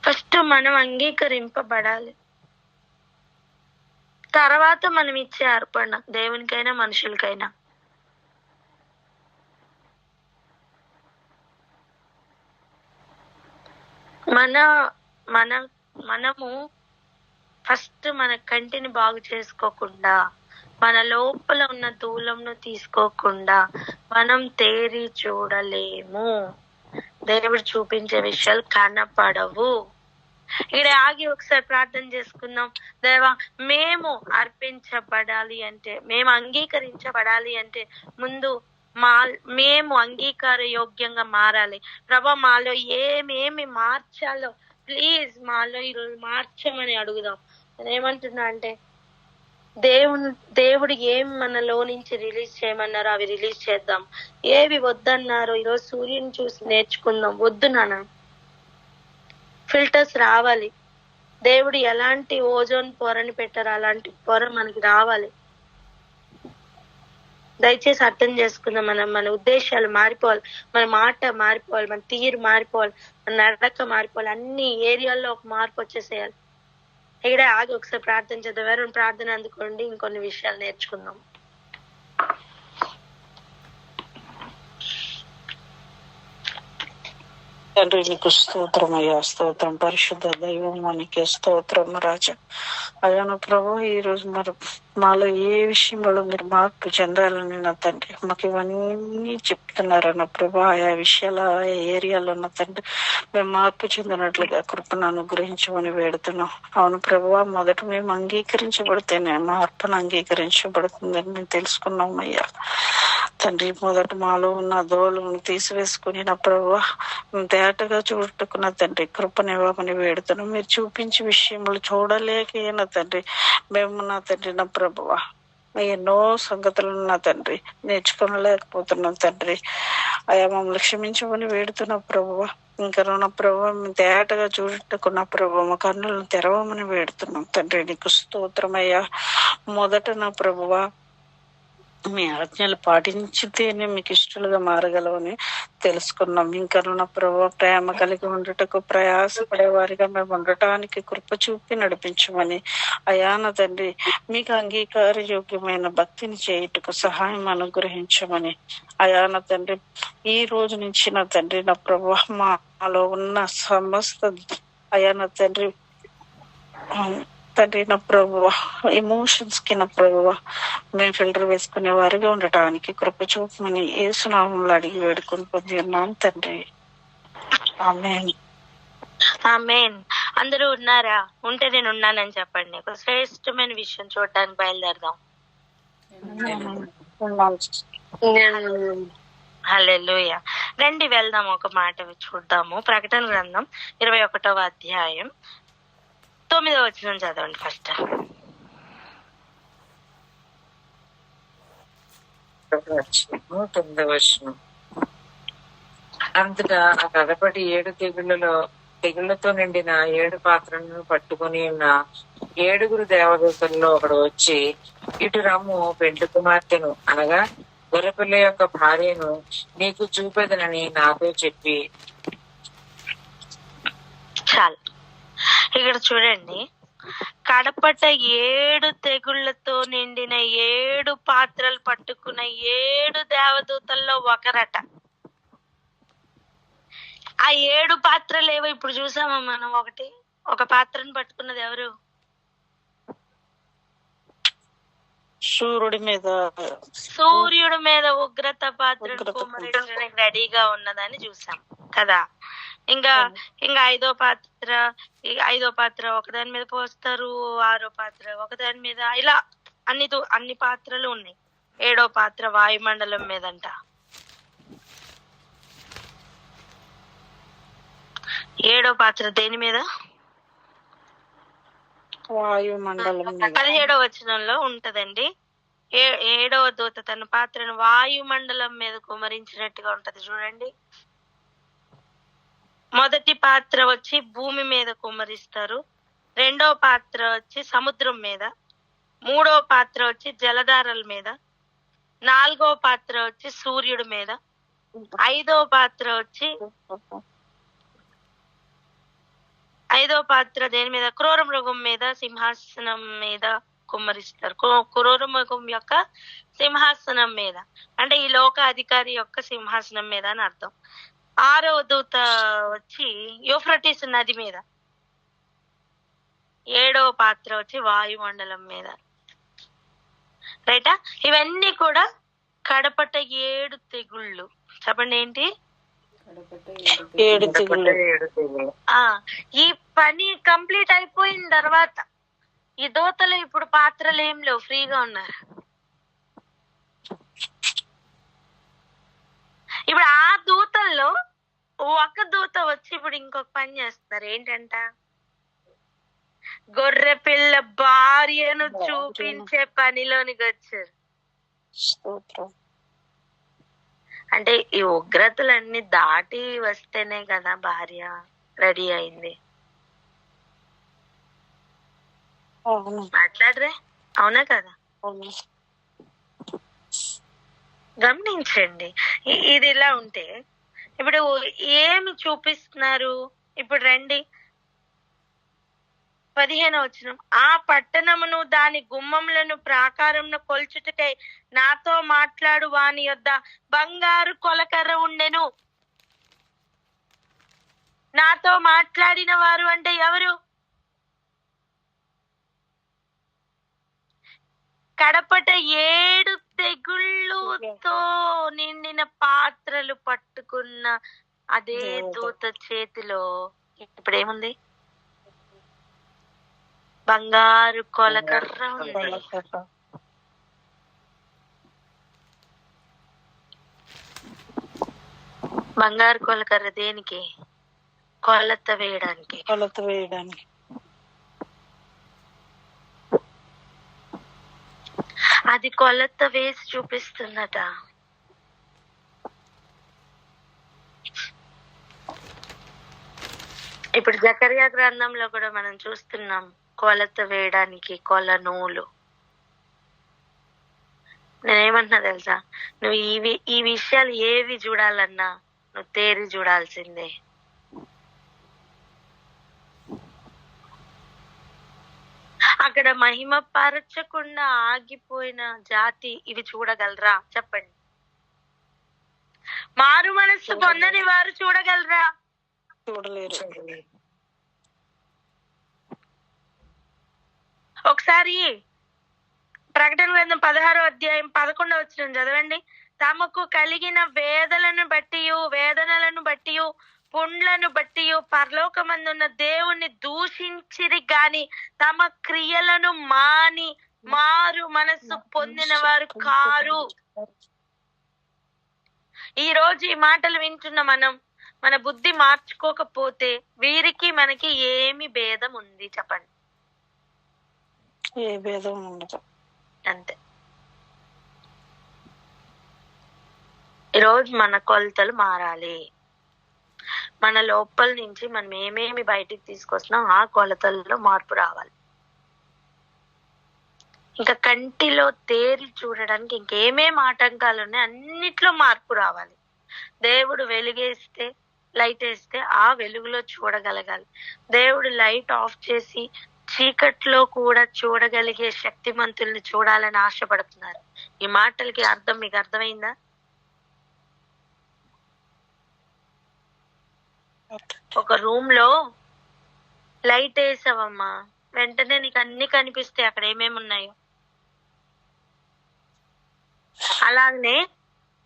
ఫస్ట్ మనం అంగీకరింపబడాలి, తర్వాత మనం ఇచ్చే అర్పణ దేవునికైనా మనుషులకైనా. మనము ఫస్ట్ మన కంటిని బాగు చేసుకోకుండా, మన లోపల ఉన్న దూలంను తీసుకోకుండా మనం తేరి చూడలేము. దేవుడు చూపించే విషయాలు కనపడవు. ఇక్కడ ఆగి ఒకసారి ప్రార్థన చేసుకుందాం. దేవా, మేము అర్పించబడాలి అంటే, మేము అంగీకరించబడాలి అంటే ముందు మేము అంగీకార యోగ్యంగా మారాలి. ప్రభా, మాలో ఏమేమి మార్చాలో ప్లీజ్ మాలో ఈరోజు మార్చమని అడుగుదాం. నేనేమంటున్నా అంటే, దేవుడు ఏం మనలో నుంచి రిలీజ్ చేయమన్నారో అవి రిలీజ్ చేద్దాం. ఏవి వద్దన్నారో ఈరోజు సూర్యుని చూసి నేర్చుకుందాం. వద్దు నాన్న, ఫిల్టర్స్ రావాలి. దేవుడు ఎలాంటి ఓజోన్ పొరని పెట్టారో అలాంటి పొర మనకి రావాలి. దయచేసి అర్థం చేసుకుందాం. మన ఉద్దేశాలు మారిపోవాలి, మన మాట మారిపోవాలి, మన తీరు మారిపోవాలి, మన నడక మారిపోవాలి. అన్ని ఏరియాల్లో ఒక మార్పు వచ్చేసేయాలి. ఇక్కడ ఆగి ఒకసారి ప్రార్థన చేద్దాం. ఎవరైనా ప్రార్థన అందుకోండి, ఇంకొన్ని విషయాలు నేర్చుకుందాం. తండ్రి, నీకు స్తోత్రం అయ్యా, స్తోత్రం. పరిశుద్ధ దైవం మనకి స్తోత్రం రాజా. అయ్యాను ప్రభు, ఈ రోజు మరి మాలో ఏ విషయంలో మీరు మార్పు చెందాలని నా తండ్రి మాకు ఇవన్నీ చెప్తున్నారన్న ప్రభు. ఆయా విషయాల ఏరియాలో ఉన్న తండ్రి మేము మార్పు చెందినట్లుగా కృపను అనుగ్రహించమని వేడుతున్నాం. అవును ప్రభు, మొదట మేము అంగీకరించబడితేనే మా అర్పణ అంగీకరించబడుతుందని మేము తెలుసుకున్నాం అయ్యా. తండ్రి మొదట మాలో ఉన్న దోలను తీసివేసుకుని నా ప్రభు తేటగా చూడటకున్న తండ్రి కృపనివ్వమని వేడుతున్నాం. మీరు చూపించే విషయములు చూడలేక తండ్రి మేము నా తండ్రి నా ప్రభువ ఎన్నో సంగతులను నా తండ్రి నేర్చుకోలేకపోతున్నాం తండ్రి. అయా మమ్మల్ని క్షమించమని వేడుతున్న ప్రభువ. ఇంకా నా ప్రభు తేటగా చూడటకున్న ప్రభు మా కన్నులను తెరవమని వేడుతున్నాం తండ్రి. నీకు స్తోత్రమయ్యా. మొదట నా ప్రభువ మీ ఆజ్ఞలు పాటించితేనే మీకు ఇష్టలుగా మారగలవని తెలుసుకున్నాం. ఇంకా నా ప్రభు ప్రేమ కలిగి ఉండటకు ప్రయాసపడే వారిగా మేము ఉండటానికి కృప చూపి నడిపించమని అయాన తండ్రి మీకు అంగీకార యోగ్యమైన భక్తిని చేయుటకు సహాయం అనుగ్రహించమని అయాన తండ్రి ఈ రోజు నుంచి నా తండ్రి నా ప్రభు మాలో ఉన్న సమస్త అయాన తండ్రి తండ్రి నా ప్రభువ ఎమోషన్స్ కి నా ప్రభువ మేము ఫిల్టర్ వేసుకునే వారిగా ఉండటానికి కృప చూపమని యేసునామంలో అడిగి వేడుకొని పొంది ఉన్నాం తండ్రి. ఆమేన్. ఆమేన్. అందరూ ఉన్నారా? ఉంటే నేను ఉన్నానని చెప్పండి. ఒక శ్రేష్టమైన విషయం చూడడానికి బయలుదేరదాం. హల్లెలూయా. రండి వెళ్దాం, ఒక మాట చూద్దాము. ప్రకటన గ్రంథం 21వ అధ్యాయం 9వ వచనం చదవండి ఫస్ట్. 9వ వచనం. అంతటా ఆ కడపటి 7 తెగుళ్లతో నిండిన 7 పాత్రలను పట్టుకుని ఉన్న 7 దేవదూతల్లో ఒకడు వచ్చి, ఇటు రమ్ము, పెండ్లి కుమార్తెను అనగా గొర్రెపిల్ల యొక్క భార్యను నీకు చూపెదనని నాతో చెప్పి. చాలు. ఇక్కడ చూడండి, కడపట 7 తెగుళ్లతో నిండిన 7 పాత్రలు పట్టుకున్న 7 దేవదూతల్లో ఒకరట. ఆ 7 పాత్రలు ఏవో ఇప్పుడు చూసామా మనం. ఒక పాత్రను పట్టుకున్నది ఎవరు? సూర్యుడి మీద ఉగ్రత పాత్రను కుమ్మరించడానికి రెడీగా ఉన్నదని చూసాం కదా. ఇంకా ఐదో పాత్ర ఒకదాని మీద పోస్తారు, 6వ పాత్ర ఒకదాని మీద, ఇలా అన్ని పాత్రలు ఉన్నాయి. 7వ పాత్ర వాయుమండలం మీదంట. 7వ పాత్ర దేని మీద? వాయుమండలం. 17వ వచనంలో ఉంటదండి. 7వ దూత తన పాత్రను వాయుమండలం మీద కుమరించినట్టుగా ఉంటది చూడండి. మొదటి పాత్ర వచ్చి భూమి మీద కుమ్మరిస్తారు, 2వ పాత్ర వచ్చి సముద్రం మీద, 3వ పాత్ర వచ్చి జలధారల మీద, 4వ పాత్ర వచ్చి సూర్యుడి మీద, 5వ పాత్ర వచ్చి దేని మీద? క్రూర మృగం మీద, సింహాసనం మీద కుమ్మరిస్తారు. క్రూర మృగం యొక్క సింహాసనం మీద అంటే ఈ లోక అధికారి యొక్క సింహాసనం మీద అని అర్థం. 6వ దూత వచ్చి యూఫ్రటీస్ నది మీద, 7వ పాత్ర వచ్చి వాయుమండలం మీద. రైటా? ఇవన్నీ కూడా కడపట 7 తెగుళ్ళు. చెప్పండి ఏంటి? 7 తెగుళ్ళు. ఈ పని కంప్లీట్ అయిపోయిన తర్వాత ఈ దూతలు ఇప్పుడు పాత్రలు ఏం లేవు, ఫ్రీగా ఉన్నారు. ఇప్పుడు ఆ దూతల్లో ఒక దూత వచ్చి ఇప్పుడు ఇంకొక పని చేస్తున్నారు. ఏంటంట? గొర్రె పిల్ల భార్యను చూపించే పనిలోనికి వచ్చారు. అంటే ఈ ఉగ్రతలన్నీ దాటి వస్తేనే కదా భార్య రెడీ అయింది. మాట్లాడరే? అవునా కదా? గమనించండి. ఇది ఇలా ఉంటే ఇప్పుడు ఏమి చూపిస్తున్నారు? ఇప్పుడు రండి 15వ వచనం. ఆ పట్టణమును దాని గుమ్మములను ప్రాకారమును కొల్చుటకై నాతో మాట్లాడు వాని యొద్ద బంగారు కొలకర్ర ఉండెను. నాతో మాట్లాడిన వారు అంటే ఎవరు? కడపట 7 తెగుళ్ళుతో నిండిన పాత్రలు పట్టుకున్న అదే దూత చేతిలో ఇప్పుడు ఏముంది? బంగారు కొలకర్ర ఉంది. బంగారు కొలకర్ర దేనికి? కొలత వేయడానికి. కొలత వేయడానికి. అది కొలత వేసి చూపిస్తుందట. ఇప్పుడు జకర్యా గ్రంథంలో కూడా మనం చూస్తున్నాం కొలత వేయడానికి కొల నూలు. నేనేమంటున్నా తెలుసా, నువ్వు ఈ విషయాలు ఏవి చూడాలన్నా నువ్వు తేరి చూడాల్సిందే. అక్కడ మహిమ పరచకుండా ఆగిపోయిన జాతి ఇవి చూడగలరా చెప్పండి? మారు మనస్సు పొందని వారు చూడగలరా? చూడలేరు. ఒకసారి ప్రకటన గ్రంథం 16వ అధ్యాయం 11వ వచనం చదవండి. తమకు కలిగిన వేదనలను బట్టి పుండ్లను బట్టి పరలోకమందున్న దేవుణ్ణి దూషించిరి గాని తమ క్రియలను మాని మారు మనస్సు పొందిన వారు కారు. ఈ రోజు ఈ మాటలు వింటున్న మనం మన బుద్ధి మార్చుకోకపోతే వీరికి మనకి ఏమి భేదం ఉంది చెప్పండి? ఏ భేదం ఉండదు. అంతే. ఈరోజు మన కొలతలు మారాలి. మన లోపల నుంచి మనం ఏమేమి బయటికి తీసుకొస్తున్నాం ఆ కొలతల్లో మార్పు రావాలి. ఇంకా కంటిలో తేరి చూడడానికి ఇంకేమేమి ఆటంకాలు ఉన్నాయి అన్నిట్లో మార్పు రావాలి. దేవుడు వెలుగేస్తే లైట్ వేస్తే ఆ వెలుగులో చూడగలగాలి. దేవుడు లైట్ ఆఫ్ చేసి చీకట్లో కూడా చూడగలిగే శక్తిమంతుల్ని చూడాలని ఆశపడుతున్నారు. ఈ మాటలకి అర్థం మీకు అర్థమైందా? ఒక రూమ్ లో లైట్ వేసావమ్మా, వెంటనే నీకు అన్ని కనిపిస్తాయి అక్కడ ఏమేమి ఉన్నాయో. అలాగనే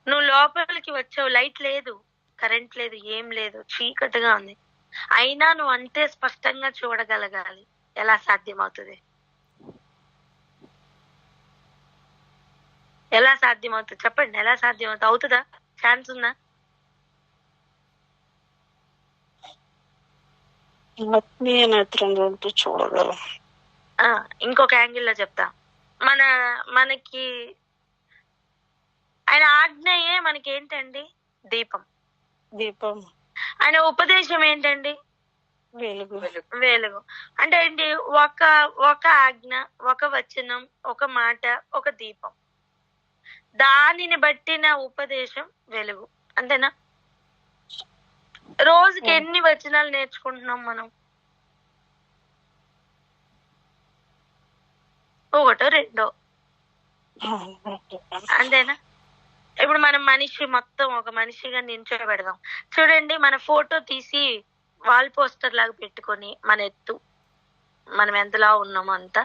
నువ్వు లోపలికి వచ్చావు, లైట్ లేదు, కరెంట్ లేదు, ఏం లేదు, చీకటిగా ఉంది, అయినా నువ్వు అంతే స్పష్టంగా చూడగలగాలి. ఎలా సాధ్యమవుతుంది? ఎలా సాధ్యమవుతుంది చెప్పండి? ఎలా సాధ్యమవుతుంది? అవుతుందా? ఛాన్స్ ఉందా? ఆత్మీయ నేత్రంతో చూడగలం. ఇంకొక యాంగిల్లో చెప్తా. మనకి ఆయన ఆజ్ఞయే మనకి ఏంటండి? దీపం. ఆయన ఉపదేశం ఏంటండి? వెలుగు. అంటే ఏంటి? ఒక ఆజ్ఞ, ఒక వచనం, ఒక మాట, ఒక దీపం, దానిని బట్టిన ఉపదేశం వెలుగు. అంతేనా? రోజుకి ఎన్ని వచనాలు నేర్చుకుంటున్నాం మనం? ఒకటో రెండో, అంతేనా? ఇప్పుడు మనం మనిషి మొత్తం ఒక మనిషిగా నించోబెడదాం. చూడండి, మన ఫోటో తీసి వాల్ పోస్టర్ లాగా పెట్టుకొని మన ఎత్తు, మనం ఎంతలా ఉన్నామో అంత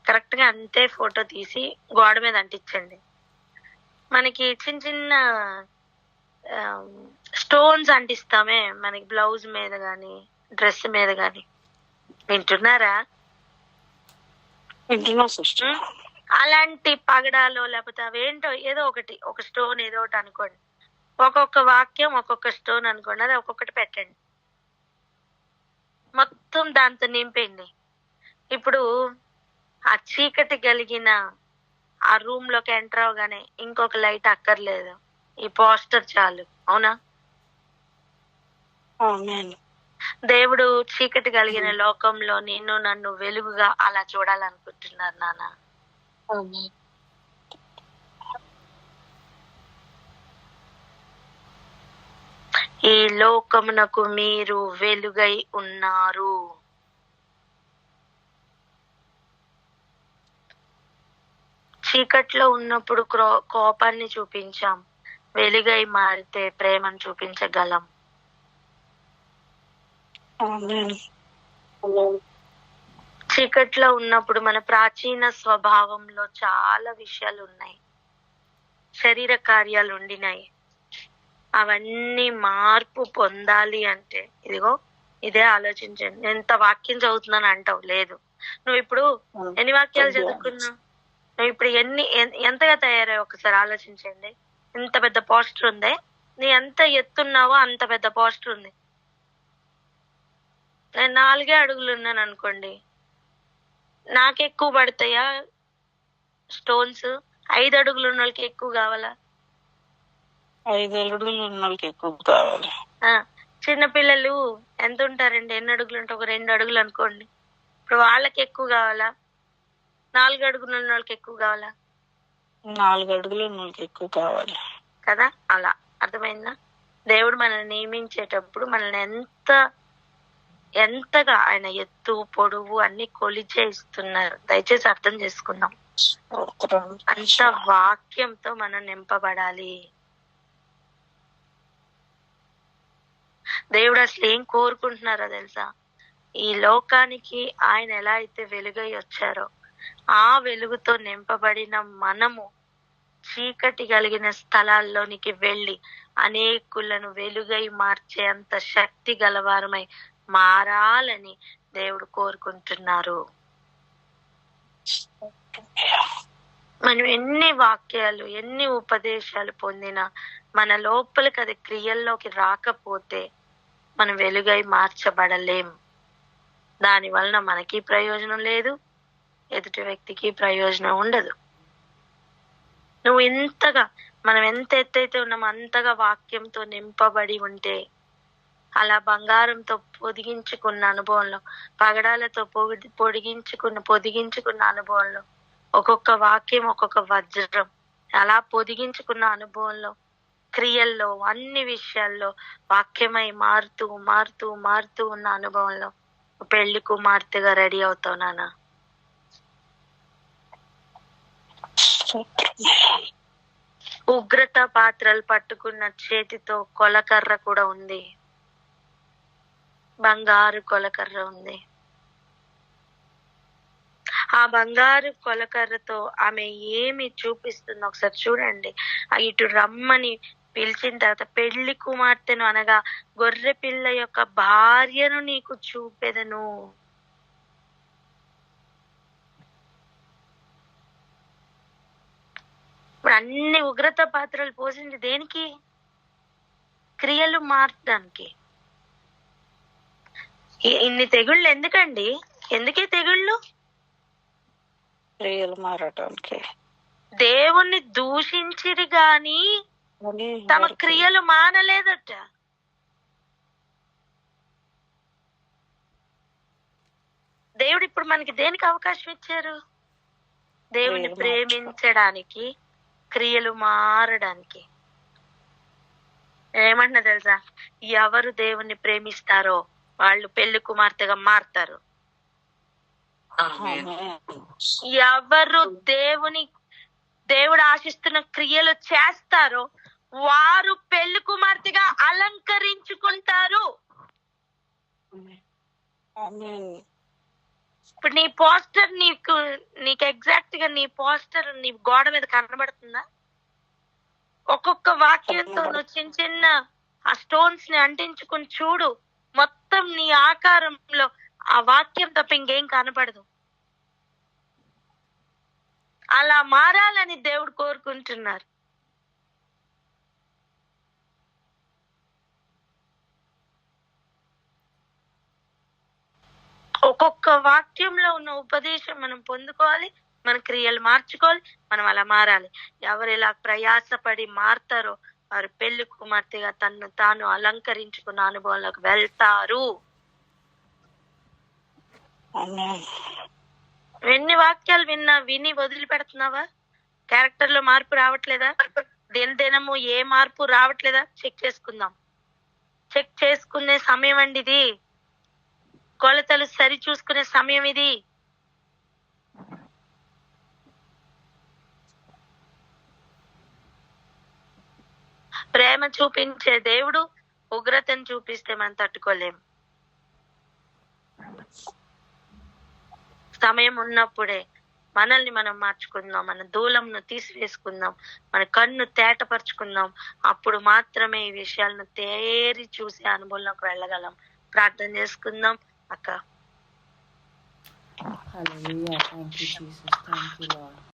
కరెక్ట్ గా అంతే ఫోటో తీసి గోడ మీద అంటించండి. మనకి చిన్న చిన్న స్టోన్స్ అంటిస్తామే మనకి బ్లౌజ్ మీద గాని డ్రెస్ మీద గాని. వింటున్నారా? అలాంటి పగడాలో లేకపోతే అవేంటో ఏదో ఒకటి, ఒక స్టోన్ ఏదో ఒకటి అనుకోండి, ఒక్కొక్క వాక్యం ఒక్కొక్క స్టోన్ అనుకోండి, అది ఒక్కొక్కటి పెట్టండి, మొత్తం దాంతో నింపండి. ఇప్పుడు ఆ చీకటి కలిగిన ఆ రూమ్ లోకి ఎంటర్ అవగానే ఇంకొక లైట్ అక్కర్లేదు, ఈ పోస్టర్ చాలు. అవునా? దేవుడు చీకటి కలిగిన లోకంలో నిన్ను నన్ను వెలుగుగా అలా చూడాలనుకుంటున్నారు నాన్న. ఈ లోకమునకు మీరు వెలుగై ఉన్నారు. చీకట్లో ఉన్నప్పుడు కోపాన్ని చూపించాం, వెలుగై మారితే ప్రేమను చూపించగలం. చీకట్లో ఉన్నప్పుడు మన ప్రాచీన స్వభావంలో చాలా విషయాలు ఉన్నాయి, శరీర కార్యాలు ఉండినాయి. అవన్నీ మార్పు పొందాలి అంటే ఇదిగో ఇదే ఆలోచించండి. ఎంత వాక్యం చదువుతున్నాను అంటావు, లేదు. నువ్వు ఇప్పుడు ఎన్ని వాక్యాలు చదువుకున్నావు? నువ్వు ఇప్పుడు ఎంతగా తయారయ్యావు ఒకసారి ఆలోచించండి. ఇంత పెద్ద పోస్టర్ ఉందే, నీ ఎంత ఎత్తున్నావో అంత పెద్ద పోస్టర్ ఉంది. నేను 4 అడుగులు ఉన్నాను అనుకోండి, నాకు ఎక్కువ పడతాయా స్టోన్స్? 5 అడుగులు ఉన్న వాళ్ళకి ఎక్కువ కావాలా? 5 అడుగులు ఉన్న వాళ్ళకి ఎక్కువ కావాలి. చిన్నపిల్లలు ఎంత ఉంటారండి? ఎన్ని అడుగులు ఉంటారు? ఒక 2 అడుగులు అనుకోండి. ఇప్పుడు వాళ్ళకి ఎక్కువ కావాలా? 4 అడుగులు ఉన్న వాళ్ళకి ఎక్కువ కావాలా? 4 అడుగులు ఉన్న వాళ్ళకి ఎక్కువ కావాలి కదా. అలా అర్థమైందా? దేవుడు మనల్ని నియమించేటప్పుడు మనల్ని ఎంతగా ఆయన ఎత్తు పొడవు అన్ని కొలిచే ఇస్తున్నారు. దయచేసి అర్థం చేసుకుందాం. అంత వాక్యంతో మనం నింపబడాలి. దేవుడు అసలు ఏం కోరుకుంటున్నారో తెలుసా? ఈ లోకానికి ఆయన ఎలా అయితే వెలుగై వచ్చారో ఆ వెలుగుతో నింపబడిన మనము చీకటి కలిగిన స్థలాల్లోనికి వెళ్ళి అనేకులను వెలుగై మార్చే అంత శక్తి గలవారమై మారాలని దేవుడు కోరుకుంటున్నారు. మనం ఎన్ని వాక్యాలు ఎన్ని ఉపదేశాలు పొందినా మన లోపలికి అది క్రియల్లోకి రాకపోతే మనం వెలుగై మార్చబడలేం. దాని వలన మనకి ప్రయోజనం లేదు, ఎదుటి వ్యక్తికి ప్రయోజనం ఉండదు. నువ్వు మనం ఎంత ఎత్తైతే ఉన్నామో అంతగా వాక్యంతో నింపబడి ఉంటే, అలా బంగారంతో పొదిగించుకున్న అనుభవంలో, పగడాలతో పొదిగించుకున్న అనుభవంలో, ఒక్కొక్క వాక్యం ఒక్కొక్క వజ్రం అలా పొదిగించుకున్న అనుభవంలో, క్రియల్లో అన్ని విషయాల్లో వాక్యమై మారుతూ మారుతూ మారుతూ ఉన్న అనుభవంలో పెళ్లి కుమార్తెగా రెడీ అవుతావు నాన్న. ఉగ్రత పాత్రలు పట్టుకున్న చేతితో కొలకర్ర కూడా ఉంది, బంగారు కొలకర్ర ఉంది. ఆ బంగారు కొలకర్రతో ఆమె ఏమి చూపిస్తుందో ఒకసారి చూడండి. ఇటు రమ్మని పిలిచిన తర్వాత పెళ్లి కుమార్తెను అనగా గొర్రె పిల్ల యొక్క భార్యను నీకు చూపెదను. అన్ని ఉగ్రత పాత్రలు పోసింది దేనికి? క్రియలు మార్చడానికి. ఇన్ని తెగుళ్ళు ఎందుకండి? ఎందుకే తెగుళ్ళు? క్రియలు మారటానికి. దేవుణ్ణి దూషించిరి గాని తమ క్రియలు మానలేదట. దేవుడు ఇప్పుడు మనకి దేనికి అవకాశం ఇచ్చారు? దేవుణ్ణి ప్రేమించడానికి, క్రియలు మారడానికి. ఏమంటున్నా తెలుసా? ఎవరు దేవుణ్ణి ప్రేమిస్తారో వాళ్ళు పెళ్లి కుమార్తెగా మారుతారు. ఎవరు దేవుడు ఆశిస్తున్న క్రియలు చేస్తారో వారు పెళ్లి కుమార్తెగా అలంకరించుకుంటారు. ఇప్పుడు నీ పోస్టర్ నీకు ఎగ్జాక్ట్ గా నీ పోస్టర్ నీ గోడ మీద కనబడుతుందా? ఒక్కొక్క వాక్యంతో నువ్వు చిన్న చిన్న ఆ స్టోన్స్ ని అంటించుకుని చూడు, మొత్తం నీ ఆకారంలో ఆ వాక్యం తప్ప ఇంకేం కనపడదు. అలా మారాలని దేవుడు కోరుకుంటున్నారు. ఒక్కొక్క వాక్యంలో ఉన్న ఉపదేశం మనం పొందుకోవాలి, మన క్రియలు మార్చుకోవాలి, మనం అలా మారాలి. ఎవరు ఇలా ప్రయాసపడి మారుతారో వారు పెళ్లి కుమార్తెగా తన్ను తాను అలంకరించుకున్న అనుభవంలోకి వెళ్తారు. ఎన్ని వాక్యాలు విని వదిలిపెడుతున్నావా? క్యారెక్టర్ లో మార్పు రావట్లేదా? దినదినము ఏ మార్పు రావట్లేదా? చెక్ చేసుకుందాం. చెక్ చేసుకునే సమయం అండి ఇది. కొలతలు సరి చూసుకునే సమయం ఇది. ప్రేమ చూపించే దేవుడు ఉగ్రతను చూపిస్తే మనం తట్టుకోలేం. సమయం ఉన్నప్పుడే మనల్ని మనం మార్చుకుందాం, మన దూలంను తీసివేసుకుందాం, మన కన్ను తేటపరుచుకుందాం. అప్పుడు మాత్రమే ఈ విషయాలను తేరి చూసే అనుభవంలోకి వెళ్ళగలం. ప్రార్థన చేసుకుందాం అక్క. Hallelujah. Thank you, Jesus. Thank you, Lord.